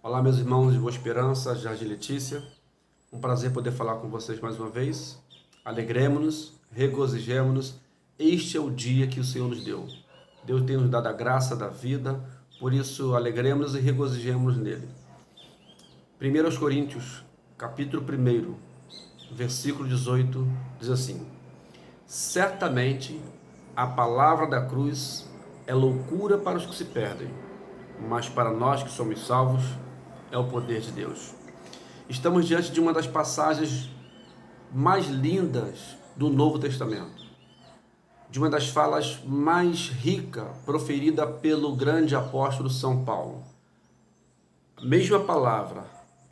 Olá, meus irmãos de Boa Esperança, Jardim Letícia. Um prazer poder falar com vocês mais uma vez. Alegremos-nos, regozijemos-nos. Este é o dia que o Senhor nos deu. Deus tem nos dado a graça da vida, por isso alegremos-nos e regozijemos nele. 1 Coríntios, capítulo 1, versículo 18, diz assim: Certamente a palavra da cruz é loucura para os que se perdem, mas para nós que somos salvos, é o poder de Deus. Estamos diante de uma das passagens mais lindas do Novo Testamento, de uma das falas mais ricas proferida pelo grande apóstolo São Paulo. A mesma palavra,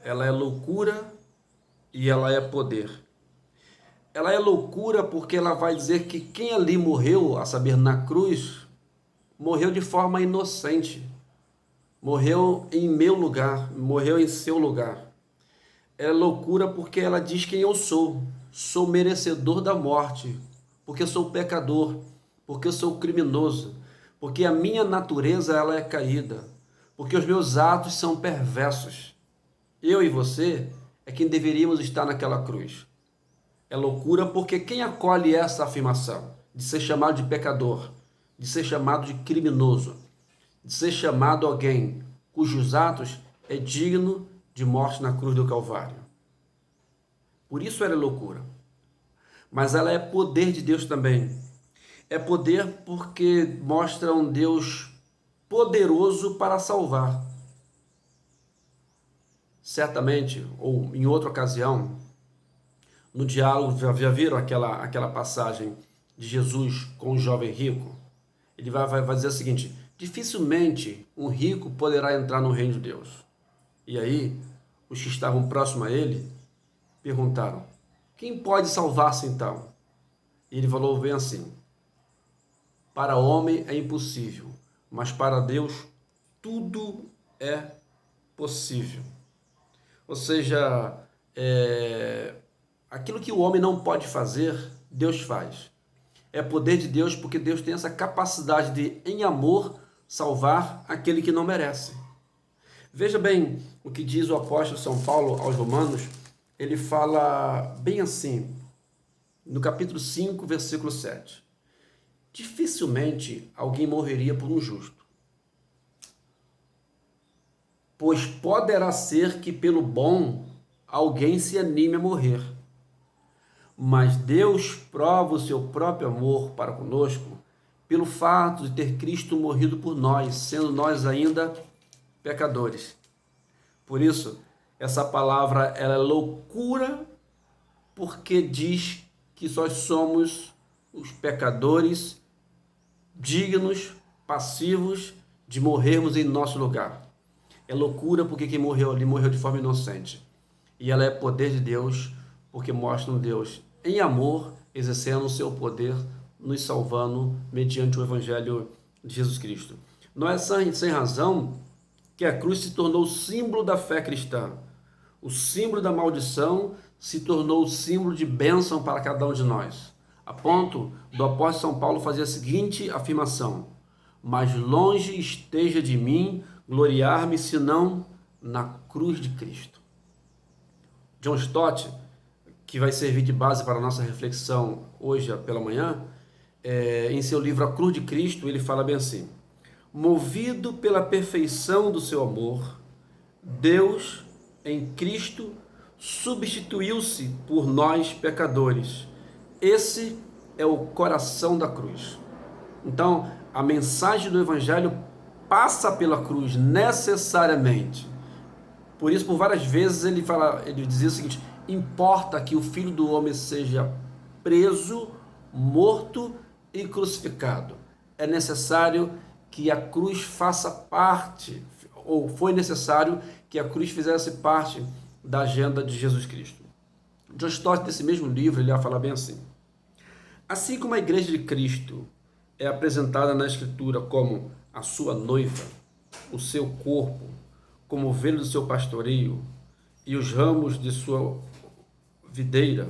ela é loucura e ela é poder. Ela é loucura porque ela vai dizer que quem ali morreu, a saber, na cruz, morreu de forma inocente. Morreu em meu lugar, morreu em seu lugar. É loucura porque ela diz quem eu sou. Sou merecedor da morte, porque sou pecador, porque sou criminoso, porque a minha natureza ela é caída, porque os meus atos são perversos. Eu e você é quem deveríamos estar naquela cruz. É loucura porque quem acolhe essa afirmação de ser chamado de pecador, de ser chamado de criminoso, de ser chamado alguém cujos atos é digno de morte na cruz do Calvário. Por isso ela é loucura. Mas ela é poder de Deus também. É poder porque mostra um Deus poderoso para salvar. Certamente, ou em outra ocasião, no diálogo, já viram aquela passagem de Jesus com o jovem rico? Ele vai dizer o seguinte: dificilmente um rico poderá entrar no reino de Deus. E aí, os que estavam próximos a ele perguntaram: quem pode salvar-se então? E ele falou bem assim: para o homem é impossível, mas para Deus tudo é possível. Ou seja, aquilo que o homem não pode fazer, Deus faz. É poder de Deus porque Deus tem essa capacidade de, em amor, salvar aquele que não merece. Veja bem o que diz o apóstolo São Paulo aos Romanos. Ele fala bem assim, no capítulo 5, versículo 7. Dificilmente alguém morreria por um justo, pois poderá ser que pelo bom alguém se anime a morrer. Mas Deus prova o seu próprio amor para conosco pelo fato de ter Cristo morrido por nós, sendo nós ainda pecadores. Por isso, essa palavra ela é loucura porque diz que nós somos os pecadores dignos, passivos de morrermos em nosso lugar. É loucura porque quem morreu ali morreu de forma inocente. E ela é poder de Deus porque mostra um Deus em amor, exercendo o seu poder, nos salvando mediante o Evangelho de Jesus Cristo. Não é sem razão que a cruz se tornou o símbolo da fé cristã. O símbolo da maldição se tornou o símbolo de bênção para cada um de nós. A ponto do apóstolo São Paulo fazer a seguinte afirmação: mas longe esteja de mim gloriar-me senão na cruz de Cristo. John Stott, que vai servir de base para a nossa reflexão hoje pela manhã, em seu livro A Cruz de Cristo, ele fala bem assim: movido pela perfeição do seu amor, Deus, em Cristo, substituiu-se por nós pecadores. Esse é o coração da cruz. Então, a mensagem do Evangelho passa pela cruz necessariamente. Por isso, por várias vezes, ele dizia o seguinte: importa que o Filho do Homem seja preso, morto e crucificado. É necessário que a cruz faça parte, ou foi necessário que a cruz fizesse parte da agenda de Jesus Cristo. John Stott, nesse mesmo livro, ele vai falar bem assim: assim como a Igreja de Cristo é apresentada na Escritura como a sua noiva, o seu corpo, como ovelha do seu pastoreio e os ramos de sua videira,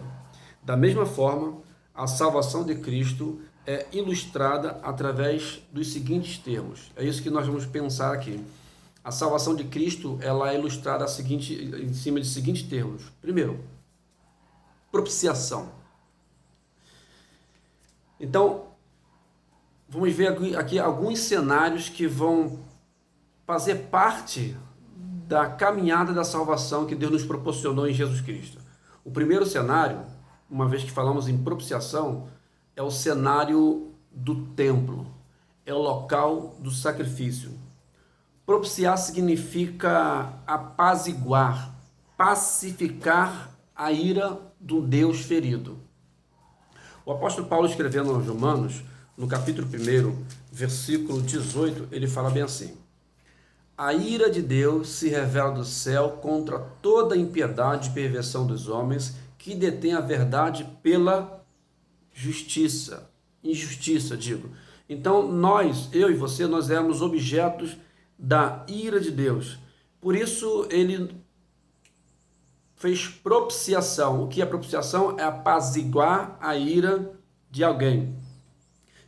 da mesma forma, a salvação de Cristo é ilustrada através dos seguintes termos. É isso que nós vamos pensar aqui. A salvação de Cristo, ela é ilustrada em cima de seguintes termos. Primeiro, propiciação. Então, vamos ver aqui alguns cenários que vão fazer parte da caminhada da salvação que Deus nos proporcionou em Jesus Cristo. O primeiro cenário, uma vez que falamos em propiciação, é o cenário do templo, é o local do sacrifício. Propiciar significa apaziguar, pacificar a ira do Deus ferido. O apóstolo Paulo, escrevendo aos Romanos, no capítulo 1, versículo 18, ele fala bem assim: a ira de Deus se revela do céu contra toda impiedade e perversão dos homens que detêm a verdade pela justiça. Injustiça, digo. Então, eu e você, nós éramos objetos da ira de Deus. Por isso, ele fez propiciação. O que é propiciação? É apaziguar a ira de alguém.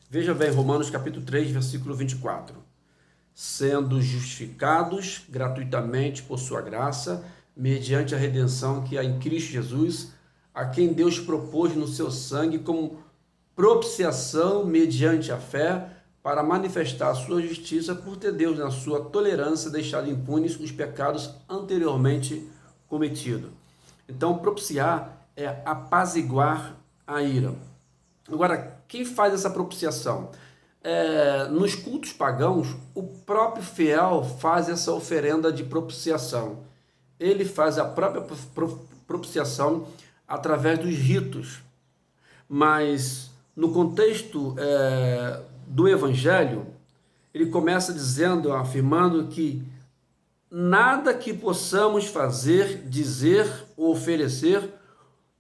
Veja bem, Romanos capítulo 3, versículo 24. Sendo justificados gratuitamente por sua graça, mediante a redenção que há em Cristo Jesus, a quem Deus propôs no seu sangue como propiciação mediante a fé, para manifestar a sua justiça por ter Deus, na sua tolerância, deixado impunes os pecados anteriormente cometidos. Então, propiciar é apaziguar a ira. Agora, quem faz essa propiciação? Nos cultos pagãos, o próprio fiel faz essa oferenda de propiciação. Ele faz a própria propiciação através dos ritos. Mas, no contexto do Evangelho, ele começa dizendo, afirmando que nada que possamos fazer, dizer ou oferecer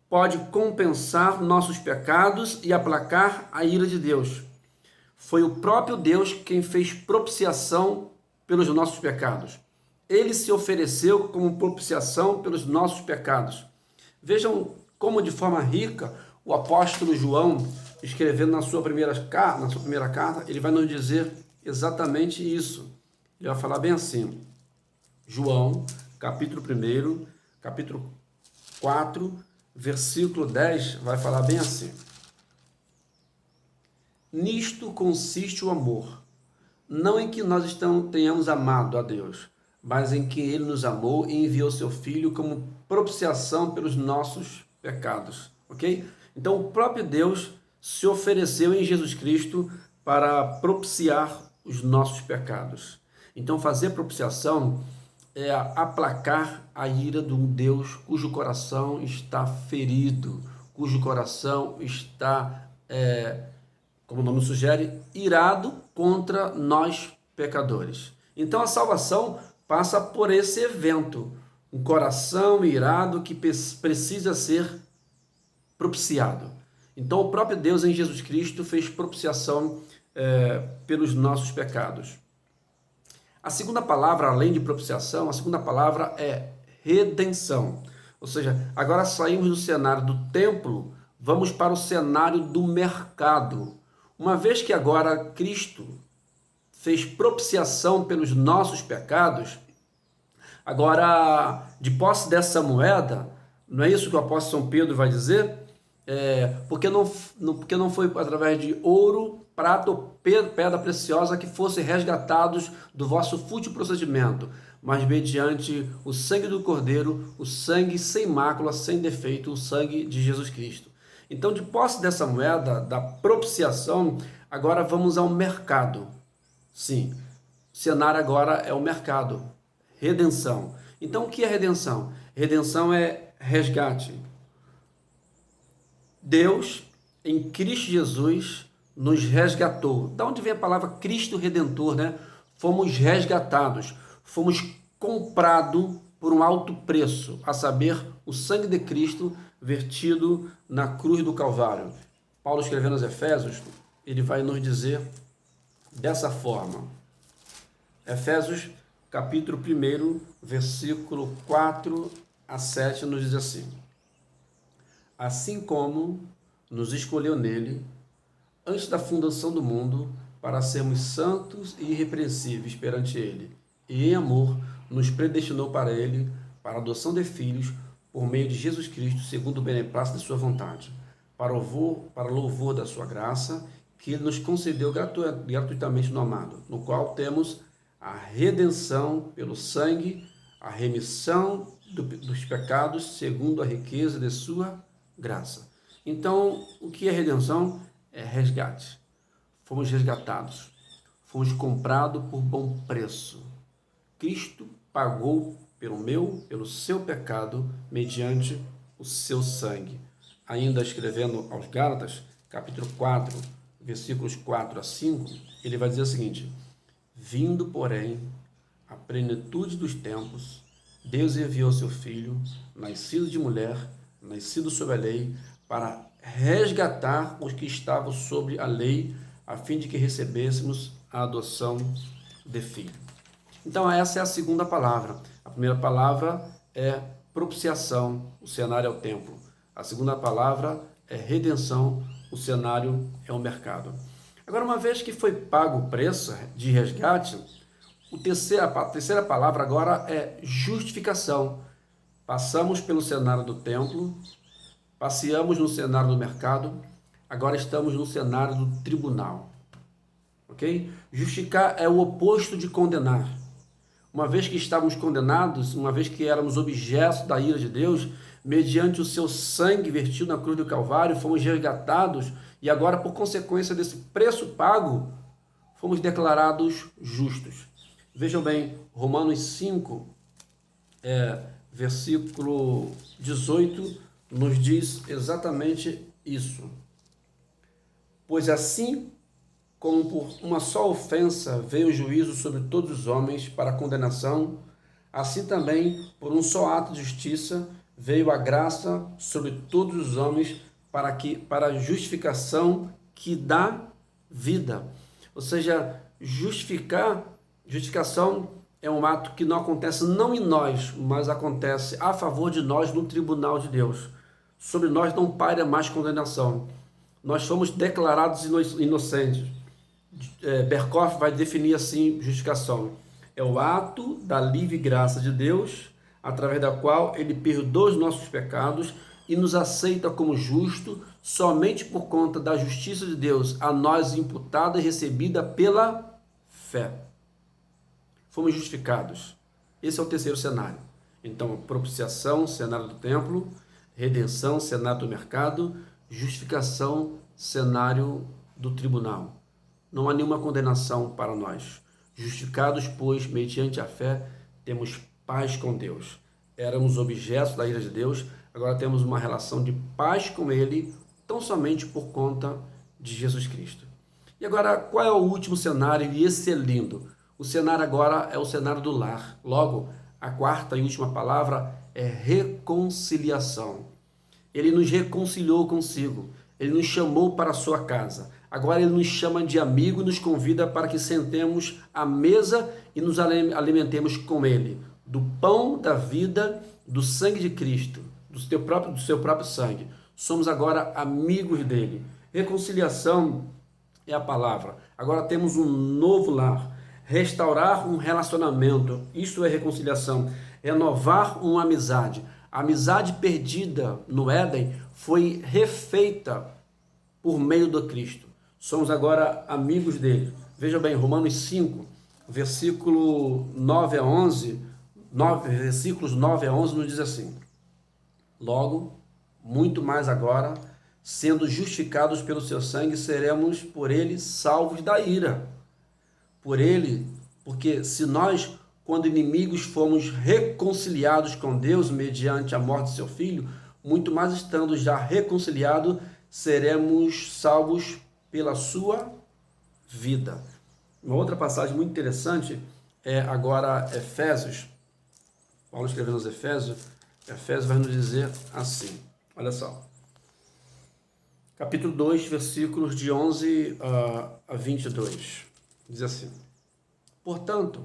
pode compensar nossos pecados e aplacar a ira de Deus. Foi o próprio Deus quem fez propiciação pelos nossos pecados. Ele se ofereceu como propiciação pelos nossos pecados. Vejam como, de forma rica, o apóstolo João, escrevendo na sua primeira carta, ele vai nos dizer exatamente isso. Ele vai falar bem assim. João, capítulo 1, capítulo 4, versículo 10, vai falar bem assim. Nisto consiste o amor, não em que nós tenhamos amado a Deus, mas em que Ele nos amou e enviou seu Filho como propiciação pelos nossos pecados, ok? Então o próprio Deus se ofereceu em Jesus Cristo para propiciar os nossos pecados. Então fazer propiciação é aplacar a ira de um Deus cujo coração está ferido, cujo coração está, como o nome sugere, irado contra nós pecadores. Então a salvação passa por esse evento, um coração irado que precisa ser propiciado. Então o próprio Deus em Jesus Cristo fez propiciação pelos nossos pecados. A segunda palavra, além de propiciação, a segunda palavra é redenção. Ou seja, agora saímos do cenário do templo, vamos para o cenário do mercado. Uma vez que agora Cristo fez propiciação pelos nossos pecados, agora, de posse dessa moeda, não é isso que o apóstolo São Pedro vai dizer? Porque não foi através de ouro, prata ou pedra preciosa que fossem resgatados do vosso fútil procedimento, mas mediante o sangue do Cordeiro, o sangue sem mácula, sem defeito, o sangue de Jesus Cristo. Então, de posse dessa moeda, da propiciação, agora vamos ao mercado. Sim, o cenário agora é o mercado, redenção. Então, o que é redenção? Redenção é resgate. Deus, em Cristo Jesus, nos resgatou. Da onde vem a palavra Cristo Redentor, né? Fomos resgatados, fomos comprados por um alto preço, a saber, o sangue de Cristo vertido na cruz do Calvário. Paulo, escrevendo aos Efésios, ele vai nos dizer dessa forma. Efésios, capítulo 1, versículo 4 a 7, nos diz assim: assim como nos escolheu nele, antes da fundação do mundo, para sermos santos e irrepreensíveis perante ele, e em amor nos predestinou para Ele, para a adoção de filhos, por meio de Jesus Cristo, segundo o beneplácito de sua vontade, para louvor da sua graça, que Ele nos concedeu gratuitamente no amado, no qual temos a redenção pelo sangue, a remissão dos pecados, segundo a riqueza de sua graça. Então, o que é redenção? É resgate. Fomos resgatados. Fomos comprados por bom preço. Cristo pagou pelo seu pecado, mediante o seu sangue. Ainda escrevendo aos Gálatas, capítulo 4, versículos 4 a 5, ele vai dizer o seguinte: vindo, porém, a plenitude dos tempos, Deus enviou seu Filho, nascido de mulher, nascido sob a lei, para resgatar os que estavam sob a lei, a fim de que recebêssemos a adoção de filho. Então, essa é a segunda palavra. A primeira palavra é propiciação, o cenário é o templo. A segunda palavra é redenção, o cenário é o mercado. Agora, uma vez que foi pago o preço de resgate, a terceira palavra agora é justificação. Passamos pelo cenário do templo, passeamos no cenário do mercado, agora estamos no cenário do tribunal. Ok? Justificar é o oposto de condenar. Uma vez que estávamos condenados, uma vez que éramos objetos da ira de Deus, mediante o seu sangue vertido na cruz do Calvário, fomos resgatados e agora, por consequência desse preço pago, fomos declarados justos. Vejam bem, Romanos 5, versículo 18, nos diz exatamente isso. Pois assim como por uma só ofensa veio o juízo sobre todos os homens para condenação, assim também, por um só ato de justiça, veio a graça sobre todos os homens para a justificação que dá vida. Ou seja, justificação é um ato que não acontece não em nós, mas acontece a favor de nós no tribunal de Deus. Sobre nós não paira mais condenação. Nós fomos declarados inocentes. Berkhoff vai definir assim justificação: é o ato da livre graça de Deus, através da qual Ele perdoa os nossos pecados e nos aceita como justo somente por conta da justiça de Deus a nós imputada e recebida pela fé. Fomos justificados. Esse é o terceiro cenário. Então, propiciação, cenário do templo; redenção, cenário do mercado; justificação, cenário do tribunal. Não há nenhuma condenação para nós. Justificados, pois, mediante a fé, temos paz com Deus. Éramos objetos da ira de Deus, agora temos uma relação de paz com Ele, tão somente por conta de Jesus Cristo. E agora, qual é o último cenário? E esse é lindo. O cenário agora é o cenário do lar. Logo, a quarta e última palavra é reconciliação. Ele nos reconciliou consigo. Ele nos chamou para a sua casa. Agora Ele nos chama de amigo e nos convida para que sentemos à mesa e nos alimentemos com Ele, do pão da vida, do sangue de Cristo, do seu próprio sangue. Somos agora amigos dele. Reconciliação é a palavra. Agora temos um novo lar. Restaurar um relacionamento, isso é reconciliação. Renovar uma amizade. A amizade perdida no Éden foi refeita por meio do Cristo. Somos agora amigos dele. Veja bem, Romanos 5, versículo 9 a 11, versículos 9 a 11 nos diz assim: logo, muito mais agora, sendo justificados pelo seu sangue, seremos por ele salvos da ira. Por ele, porque se nós, quando inimigos, fomos reconciliados com Deus mediante a morte de seu Filho, muito mais estando já reconciliados, seremos salvos pela sua vida. Uma outra passagem muito interessante é agora Efésios. Paulo escrevendo aos Efésios vai nos dizer assim, olha só. Capítulo 2, versículos de 11 a 22. Diz assim: portanto,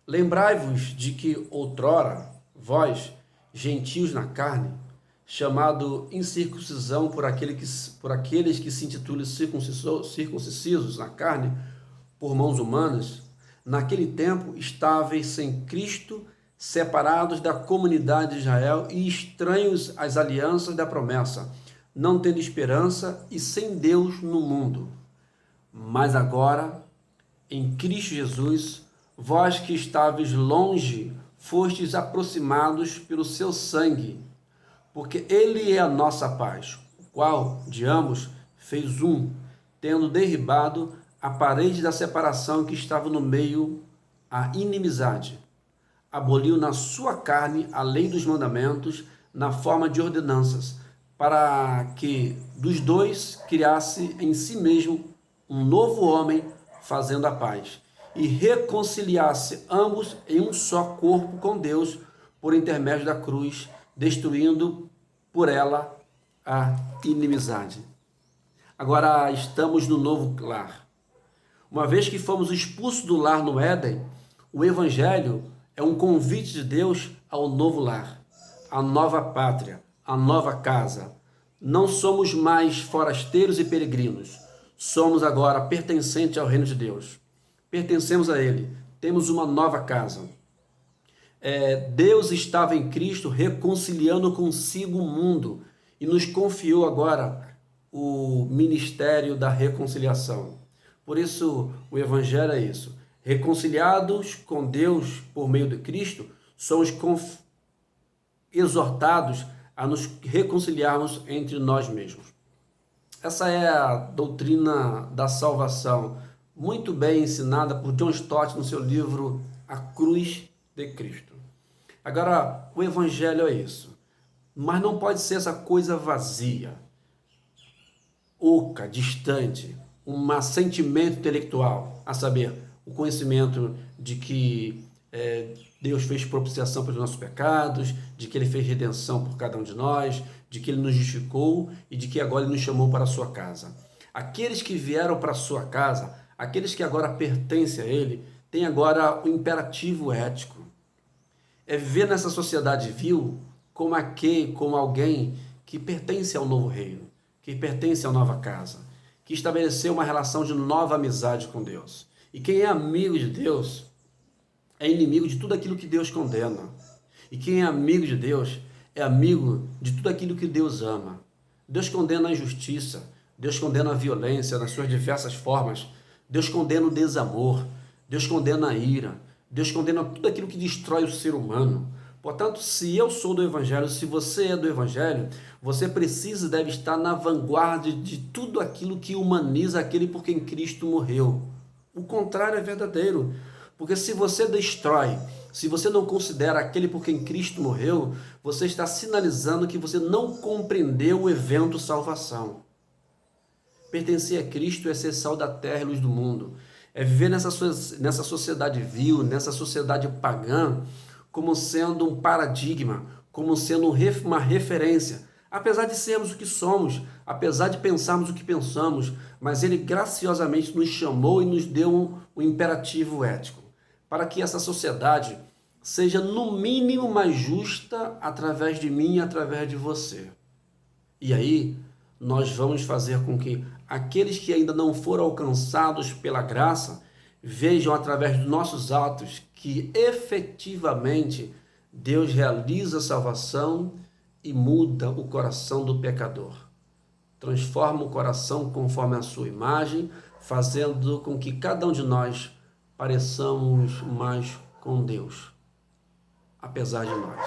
lembrai-vos de que outrora, vós, gentios na carne, chamado incircuncisão por aqueles que se intitulam circuncisos na carne, por mãos humanas, naquele tempo estáveis sem Cristo, separados da comunidade de Israel e estranhos às alianças da promessa, não tendo esperança e sem Deus no mundo. Mas agora, em Cristo Jesus, vós que estáveis longe, fostes aproximados pelo seu sangue, porque ele é a nossa paz, o qual, de ambos, fez um, tendo derribado a parede da separação que estava no meio, a inimizade. Aboliu na sua carne a lei dos mandamentos na forma de ordenanças, para que dos dois criasse em si mesmo um novo homem, fazendo a paz, e reconciliasse ambos em um só corpo com Deus, por intermédio da cruz, destruindo por ela a inimizade. Agora estamos no novo lar. Uma vez que fomos expulsos do lar no Éden, o Evangelho é um convite de Deus ao novo lar, à nova pátria, à nova casa. Não somos mais forasteiros e peregrinos. Somos agora pertencentes ao reino de Deus. Pertencemos a Ele. Temos uma nova casa. Deus estava em Cristo reconciliando consigo o mundo e nos confiou agora o ministério da reconciliação. Por isso, o Evangelho é isso. Reconciliados com Deus por meio de Cristo, somos exortados a nos reconciliarmos entre nós mesmos. Essa é a doutrina da salvação, muito bem ensinada por John Stott no seu livro A Cruz de Cristo. Agora, o Evangelho é isso, mas não pode ser essa coisa vazia, oca, distante, um sentimento intelectual, a saber, o conhecimento de que Deus fez propiciação pelos nossos pecados, de que Ele fez redenção por cada um de nós, de que Ele nos justificou e de que agora Ele nos chamou para a sua casa. Aqueles que vieram para a sua casa, aqueles que agora pertencem a Ele, têm agora o imperativo ético. É viver nessa sociedade vil como alguém que pertence ao novo reino, que pertence à nova casa, que estabeleceu uma relação de nova amizade com Deus. E quem é amigo de Deus é inimigo de tudo aquilo que Deus condena. E quem é amigo de Deus é amigo de tudo aquilo que Deus ama. Deus condena a injustiça, Deus condena a violência nas suas diversas formas, Deus condena o desamor, Deus condena a ira, Deus condena tudo aquilo que destrói o ser humano. Portanto, se eu sou do Evangelho, se você é do Evangelho, você precisa e deve estar na vanguarda de tudo aquilo que humaniza aquele por quem Cristo morreu. O contrário é verdadeiro, porque se você destrói, se você não considera aquele por quem Cristo morreu, você está sinalizando que você não compreendeu o evento salvação. Pertencer a Cristo é ser sal da terra e luz do mundo, é viver nessa sociedade vil, nessa sociedade pagã, como sendo um paradigma, como sendo uma referência, apesar de sermos o que somos, apesar de pensarmos o que pensamos, mas Ele graciosamente nos chamou e nos deu um imperativo ético, para que essa sociedade seja no mínimo mais justa através de mim e através de você. E aí, nós vamos fazer com que aqueles que ainda não foram alcançados pela graça vejam através dos nossos atos que efetivamente Deus realiza a salvação e muda o coração do pecador. Transforma o coração conforme a sua imagem, fazendo com que cada um de nós pareçamos mais com Deus, apesar de nós.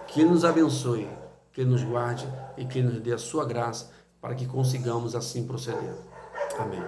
Que Ele nos abençoe, que Ele nos guarde e que Ele nos dê a sua graça para que consigamos assim proceder. Amém.